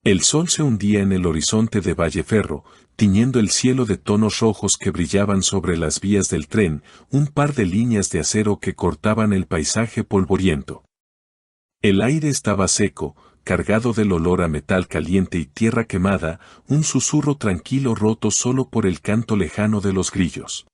El sol se hundía en el horizonte de Valleferro, tiñendo el cielo de tonos rojos que brillaban sobre las vías del tren, un par de líneas de acero que cortaban el paisaje polvoriento. El aire estaba seco, cargado del olor a metal caliente y tierra quemada, un susurro tranquilo roto solo por el canto lejano de los grillos.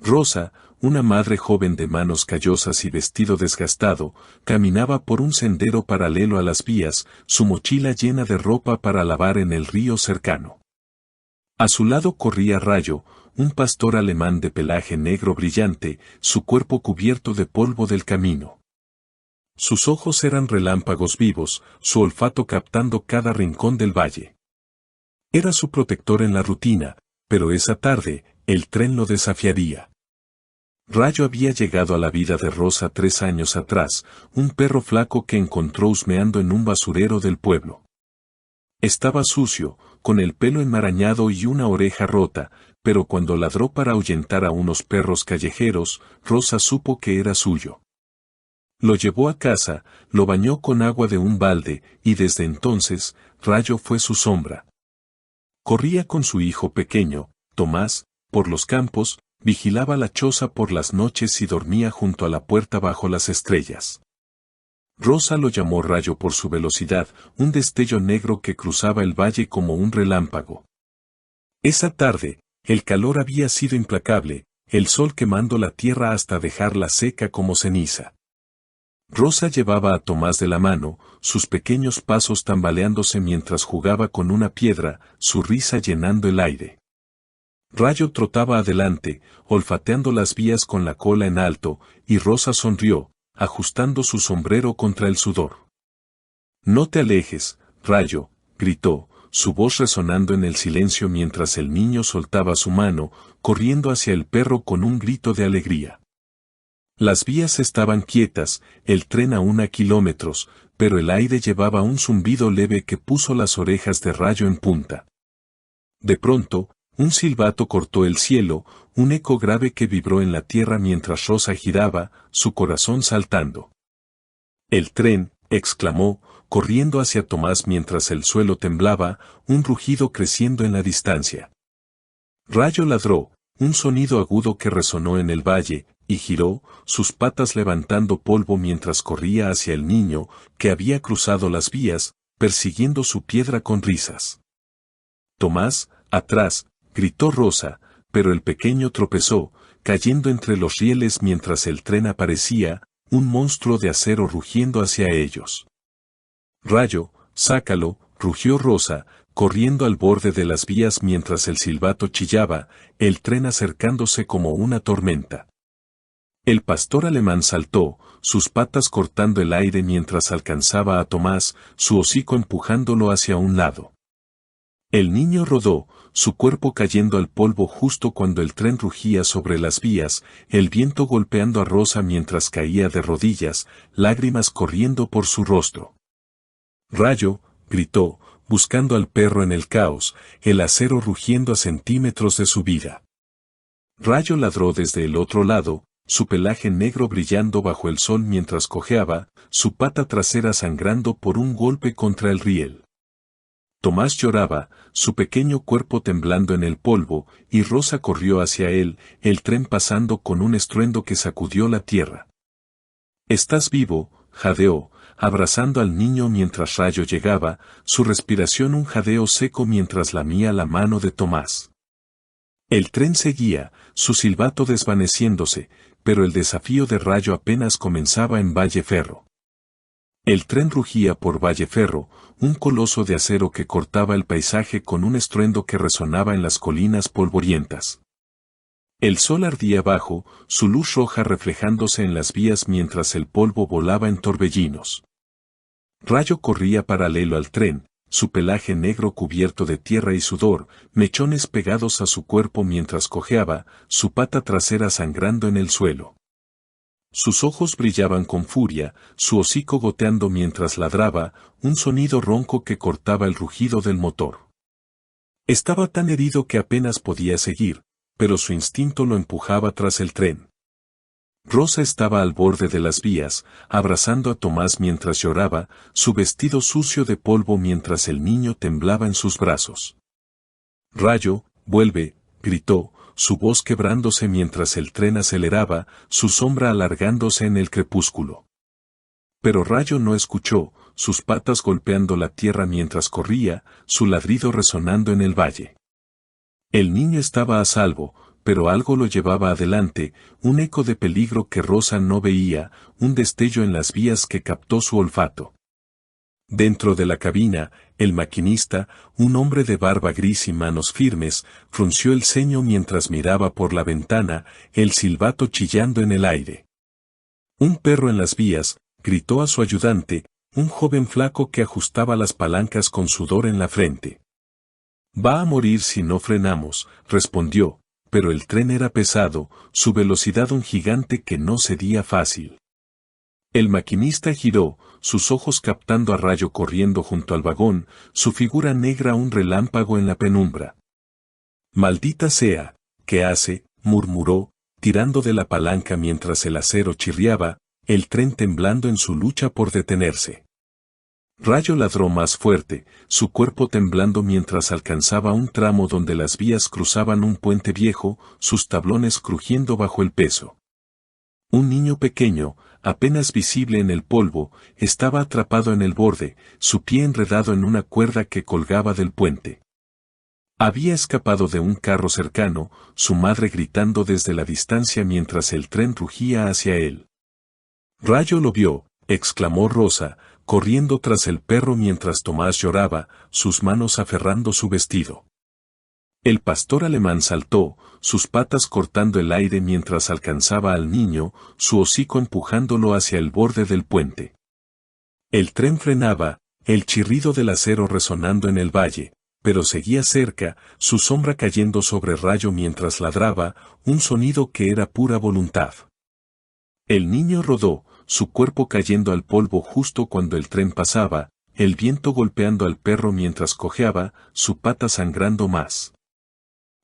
Rosa, una madre joven de manos callosas y vestido desgastado, caminaba por un sendero paralelo a las vías, su mochila llena de ropa para lavar en el río cercano. A su lado corría Rayo, un pastor alemán de pelaje negro brillante, su cuerpo cubierto de polvo del camino. Sus ojos eran relámpagos vivos, su olfato captando cada rincón del valle. Era su protector en la rutina, pero esa tarde, el tren lo desafiaría. Rayo había llegado a la vida de Rosa 3 años atrás, un perro flaco que encontró husmeando en un basurero del pueblo. Estaba sucio, con el pelo enmarañado y una oreja rota, pero cuando ladró para ahuyentar a unos perros callejeros, Rosa supo que era suyo. Lo llevó a casa, lo bañó con agua de un balde, y desde entonces, Rayo fue su sombra. Corría con su hijo pequeño, Tomás, por los campos, vigilaba la choza por las noches y dormía junto a la puerta bajo las estrellas. Rosa lo llamó Rayo por su velocidad, un destello negro que cruzaba el valle como un relámpago. Esa tarde, el calor había sido implacable, el sol quemando la tierra hasta dejarla seca como ceniza. Rosa llevaba a Tomás de la mano, sus pequeños pasos tambaleándose mientras jugaba con una piedra, su risa llenando el aire. Rayo trotaba adelante, olfateando las vías con la cola en alto, y Rosa sonrió, ajustando su sombrero contra el sudor. «No te alejes, Rayo», gritó, su voz resonando en el silencio mientras el niño soltaba su mano, corriendo hacia el perro con un grito de alegría. Las vías estaban quietas, el tren a kilómetros, pero el aire llevaba un zumbido leve que puso las orejas de Rayo en punta. De pronto, un silbato cortó el cielo, un eco grave que vibró en la tierra mientras Rosa giraba, su corazón saltando. «El tren», exclamó, corriendo hacia Tomás mientras el suelo temblaba, un rugido creciendo en la distancia. Rayo ladró, un sonido agudo que resonó en el valle, y giró, sus patas levantando polvo mientras corría hacia el niño, que había cruzado las vías, persiguiendo su piedra con risas. «Tomás, atrás», gritó Rosa, pero el pequeño tropezó, cayendo entre los rieles mientras el tren aparecía, un monstruo de acero rugiendo hacia ellos. «Rayo, sácalo», rugió Rosa, corriendo al borde de las vías mientras el silbato chillaba, el tren acercándose como una tormenta. El pastor alemán saltó, sus patas cortando el aire mientras alcanzaba a Tomás, su hocico empujándolo hacia un lado. El niño rodó, su cuerpo cayendo al polvo justo cuando el tren rugía sobre las vías, el viento golpeando a Rosa mientras caía de rodillas, lágrimas corriendo por su rostro. «Rayo», gritó, buscando al perro en el caos, el acero rugiendo a centímetros de su vida. Rayo ladró desde el otro lado, su pelaje negro brillando bajo el sol mientras cojeaba, su pata trasera sangrando por un golpe contra el riel. Tomás lloraba, su pequeño cuerpo temblando en el polvo, y Rosa corrió hacia él, el tren pasando con un estruendo que sacudió la tierra. «¿Estás vivo?», jadeó, abrazando al niño mientras Rayo llegaba, su respiración un jadeo seco mientras lamía la mano de Tomás. El tren seguía, su silbato desvaneciéndose, pero el desafío de Rayo apenas comenzaba en Valleferro. El tren rugía por Valleferro, un coloso de acero que cortaba el paisaje con un estruendo que resonaba en las colinas polvorientas. El sol ardía bajo, su luz roja reflejándose en las vías mientras el polvo volaba en torbellinos. Rayo corría paralelo al tren, su pelaje negro cubierto de tierra y sudor, mechones pegados a su cuerpo mientras cojeaba, su pata trasera sangrando en el suelo. Sus ojos brillaban con furia, su hocico goteando mientras ladraba, un sonido ronco que cortaba el rugido del motor. Estaba tan herido que apenas podía seguir, pero su instinto lo empujaba tras el tren. Rosa estaba al borde de las vías, abrazando a Tomás mientras lloraba, su vestido sucio de polvo mientras el niño temblaba en sus brazos. Rayo, vuelve, gritó, su voz quebrándose mientras el tren aceleraba, su sombra alargándose en el crepúsculo. Pero Rayo no escuchó, sus patas golpeando la tierra mientras corría, su ladrido resonando en el valle. El niño estaba a salvo, pero algo lo llevaba adelante, un eco de peligro que Rosa no veía, un destello en las vías que captó su olfato. Dentro de la cabina, el maquinista, un hombre de barba gris y manos firmes, frunció el ceño mientras miraba por la ventana, el silbato chillando en el aire. Un perro en las vías, gritó a su ayudante, un joven flaco que ajustaba las palancas con sudor en la frente. Va a morir si no frenamos, respondió, pero el tren era pesado, su velocidad un gigante que no cedía fácil. El maquinista giró, sus ojos captando a Rayo corriendo junto al vagón, su figura negra un relámpago en la penumbra. «Maldita sea, ¿qué hace?», murmuró, tirando de la palanca mientras el acero chirriaba, el tren temblando en su lucha por detenerse. Rayo ladró más fuerte, su cuerpo temblando mientras alcanzaba un tramo donde las vías cruzaban un puente viejo, sus tablones crujiendo bajo el peso. Un niño pequeño, apenas visible en el polvo, estaba atrapado en el borde, su pie enredado en una cuerda que colgaba del puente. Había escapado de un carro cercano, su madre gritando desde la distancia mientras el tren rugía hacia él. «Rayo lo vio», exclamó Rosa, corriendo tras el perro mientras Tomás lloraba, sus manos aferrando su vestido. El pastor alemán saltó, sus patas cortando el aire mientras alcanzaba al niño, su hocico empujándolo hacia el borde del puente. El tren frenaba, el chirrido del acero resonando en el valle, pero seguía cerca, su sombra cayendo sobre Rayo mientras ladraba, un sonido que era pura voluntad. El niño rodó, su cuerpo cayendo al polvo justo cuando el tren pasaba, el viento golpeando al perro mientras cojeaba, su pata sangrando más.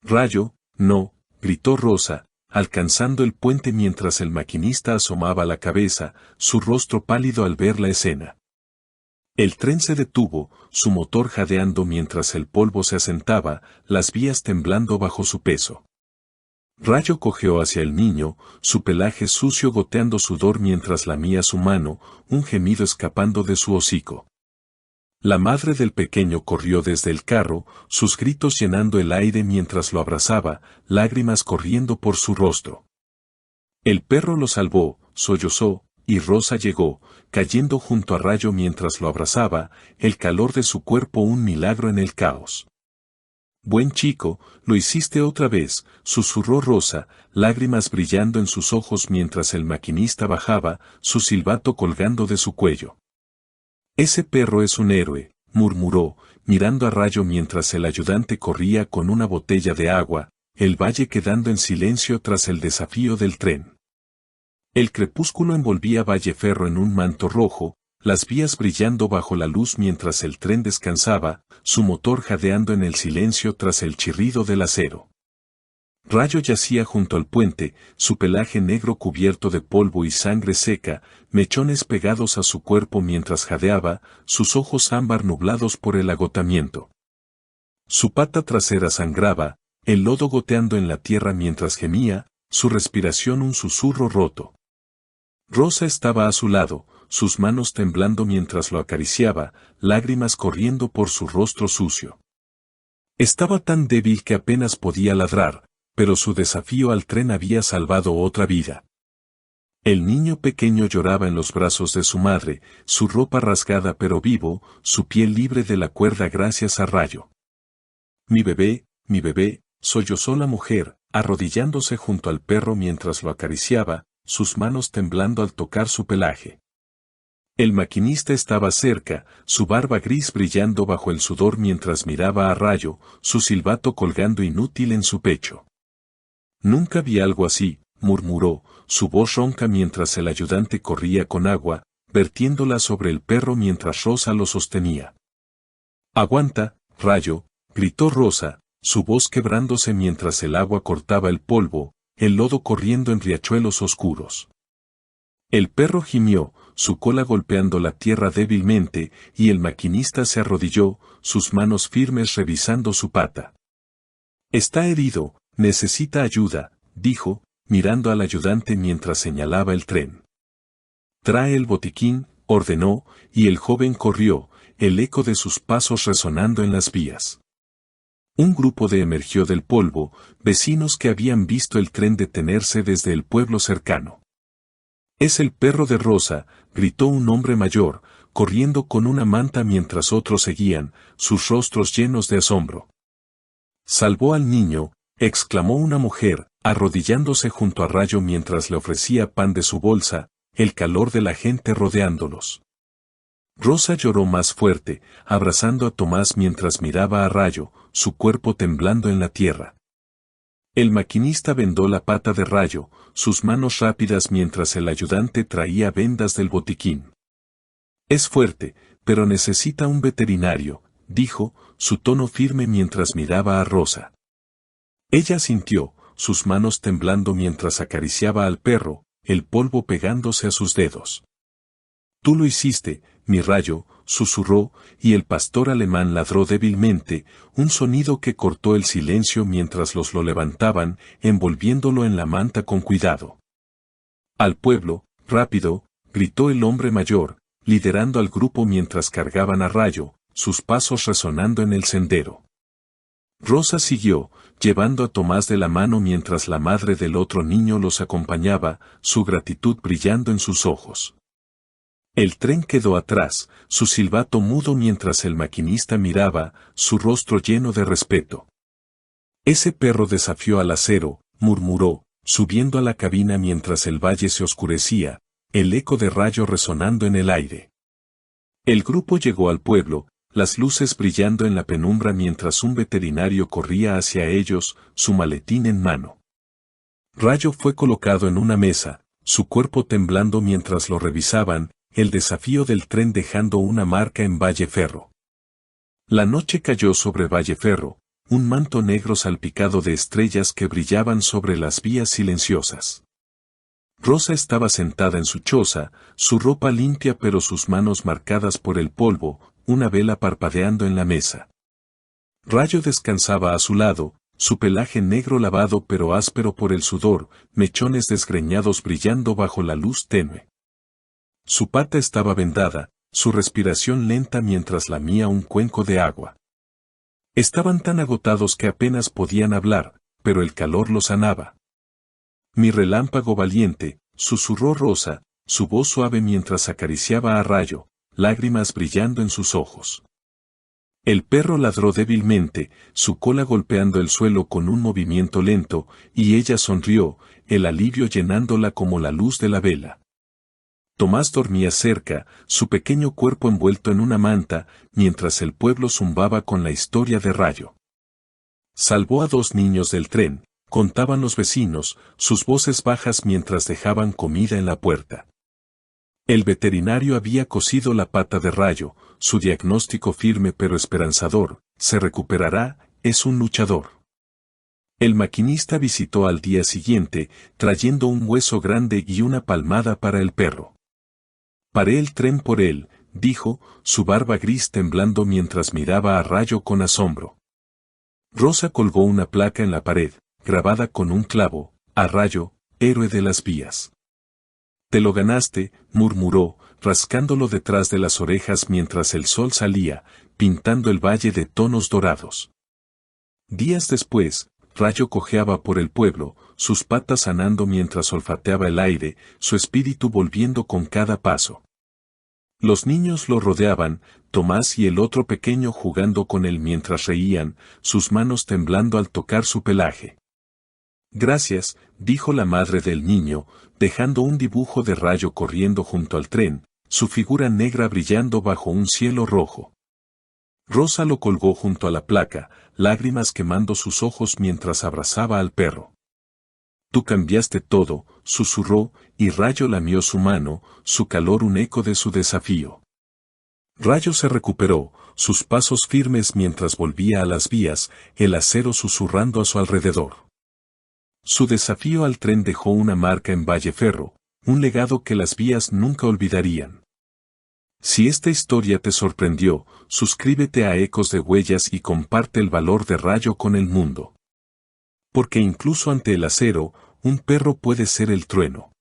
«Rayo, no», gritó Rosa, alcanzando el puente mientras el maquinista asomaba la cabeza, su rostro pálido al ver la escena. El tren se detuvo, su motor jadeando mientras el polvo se asentaba, las vías temblando bajo su peso. Rayo cojeó hacia el niño, su pelaje sucio goteando sudor mientras lamía su mano, un gemido escapando de su hocico. La madre del pequeño corrió desde el carro, sus gritos llenando el aire mientras lo abrazaba, lágrimas corriendo por su rostro. El perro lo salvó, sollozó, y Rosa llegó, cayendo junto a Rayo mientras lo abrazaba, el calor de su cuerpo un milagro en el caos. «Buen chico, lo hiciste otra vez», susurró Rosa, lágrimas brillando en sus ojos mientras el maquinista bajaba, su silbato colgando de su cuello. «Ese perro es un héroe», murmuró, mirando a Rayo mientras el ayudante corría con una botella de agua, el valle quedando en silencio tras el desafío del tren. El crepúsculo envolvía Valleferro en un manto rojo, las vías brillando bajo la luz mientras el tren descansaba, su motor jadeando en el silencio tras el chirrido del acero. Rayo yacía junto al puente, su pelaje negro cubierto de polvo y sangre seca, mechones pegados a su cuerpo mientras jadeaba, sus ojos ámbar nublados por el agotamiento. Su pata trasera sangraba, el lodo goteando en la tierra mientras gemía, su respiración un susurro roto. Rosa estaba a su lado, sus manos temblando mientras lo acariciaba, lágrimas corriendo por su rostro sucio. Estaba tan débil que apenas podía ladrar, pero su desafío al tren había salvado otra vida. El niño pequeño lloraba en los brazos de su madre, su ropa rasgada pero vivo, su piel libre de la cuerda gracias a Rayo. mi bebé», sollozó la mujer, arrodillándose junto al perro mientras lo acariciaba, sus manos temblando al tocar su pelaje. El maquinista estaba cerca, su barba gris brillando bajo el sudor mientras miraba a Rayo, su silbato colgando inútil en su pecho. «Nunca vi algo así», murmuró, su voz ronca mientras el ayudante corría con agua, vertiéndola sobre el perro mientras Rosa lo sostenía. «Aguanta, Rayo», gritó Rosa, su voz quebrándose mientras el agua cortaba el polvo, el lodo corriendo en riachuelos oscuros. El perro gimió, su cola golpeando la tierra débilmente, y el maquinista se arrodilló, sus manos firmes revisando su pata. «Está herido, necesita ayuda», dijo, mirando al ayudante mientras señalaba el tren. «Trae el botiquín», ordenó, y el joven corrió, el eco de sus pasos resonando en las vías. Un grupo emergió del polvo, vecinos que habían visto el tren detenerse desde el pueblo cercano. «Es el perro de Rosa», gritó un hombre mayor, corriendo con una manta mientras otros seguían, sus rostros llenos de asombro. «Salvó al niño», exclamó una mujer, arrodillándose junto a Rayo mientras le ofrecía pan de su bolsa, el calor de la gente rodeándolos. Rosa lloró más fuerte, abrazando a Tomás mientras miraba a Rayo, su cuerpo temblando en la tierra. El maquinista vendó la pata de Rayo, sus manos rápidas mientras el ayudante traía vendas del botiquín. «Es fuerte, pero necesita un veterinario», dijo, su tono firme mientras miraba a Rosa. Ella sintió, sus manos temblando mientras acariciaba al perro, el polvo pegándose a sus dedos. «Tú lo hiciste, mi Rayo», susurró, y el pastor alemán ladró débilmente, un sonido que cortó el silencio mientras lo levantaban, envolviéndolo en la manta con cuidado. «Al pueblo, rápido», gritó el hombre mayor, liderando al grupo mientras cargaban a Rayo, sus pasos resonando en el sendero. Rosa siguió, llevando a Tomás de la mano mientras la madre del otro niño los acompañaba, su gratitud brillando en sus ojos. El tren quedó atrás, su silbato mudo mientras el maquinista miraba, su rostro lleno de respeto. «Ese perro desafió al acero», murmuró, subiendo a la cabina mientras el valle se oscurecía, el eco de Rayo resonando en el aire. El grupo llegó al pueblo, las luces brillando en la penumbra mientras un veterinario corría hacia ellos, su maletín en mano. Rayo fue colocado en una mesa, su cuerpo temblando mientras lo revisaban, el desafío del tren dejando una marca en Valleferro. La noche cayó sobre Valleferro, un manto negro salpicado de estrellas que brillaban sobre las vías silenciosas. Rosa estaba sentada en su choza, su ropa limpia pero sus manos marcadas por el polvo, una vela parpadeando en la mesa. Rayo descansaba a su lado, su pelaje negro lavado pero áspero por el sudor, mechones desgreñados brillando bajo la luz tenue. Su pata estaba vendada, su respiración lenta mientras lamía un cuenco de agua. Estaban tan agotados que apenas podían hablar, pero el calor los sanaba. «Mi relámpago valiente», susurró Rosa, su voz suave mientras acariciaba a Rayo, lágrimas brillando en sus ojos. El perro ladró débilmente, su cola golpeando el suelo con un movimiento lento, y ella sonrió, el alivio llenándola como la luz de la vela. Tomás dormía cerca, su pequeño cuerpo envuelto en una manta, mientras el pueblo zumbaba con la historia de Rayo. Salvó a 2 niños del tren, contaban los vecinos, sus voces bajas mientras dejaban comida en la puerta. El veterinario había cosido la pata de Rayo, su diagnóstico firme pero esperanzador: se recuperará, es un luchador. El maquinista visitó al día siguiente, trayendo un hueso grande y una palmada para el perro. «Paré el tren por él», dijo, su barba gris temblando mientras miraba a Rayo con asombro. Rosa colgó una placa en la pared, grabada con un clavo: «A Rayo, héroe de las vías». «Te lo ganaste», murmuró, rascándolo detrás de las orejas mientras el sol salía, pintando el valle de tonos dorados. Días después, Rayo cojeaba por el pueblo, sus patas sanando mientras olfateaba el aire, su espíritu volviendo con cada paso. Los niños lo rodeaban, Tomás y el otro pequeño jugando con él mientras reían, sus manos temblando al tocar su pelaje. «Gracias», dijo la madre del niño, dejando un dibujo de Rayo corriendo junto al tren, su figura negra brillando bajo un cielo rojo. Rosa lo colgó junto a la placa, lágrimas quemando sus ojos mientras abrazaba al perro. «Tú cambiaste todo», susurró, y Rayo lamió su mano, su calor un eco de su desafío. Rayo se recuperó, sus pasos firmes mientras volvía a las vías, el acero susurrando a su alrededor. Su desafío al tren dejó una marca en Valleferro, un legado que las vías nunca olvidarían. Si esta historia te sorprendió, suscríbete a Ecos de Huellas y comparte el valor de Rayo con el mundo. Porque incluso ante el acero, un perro puede ser el trueno.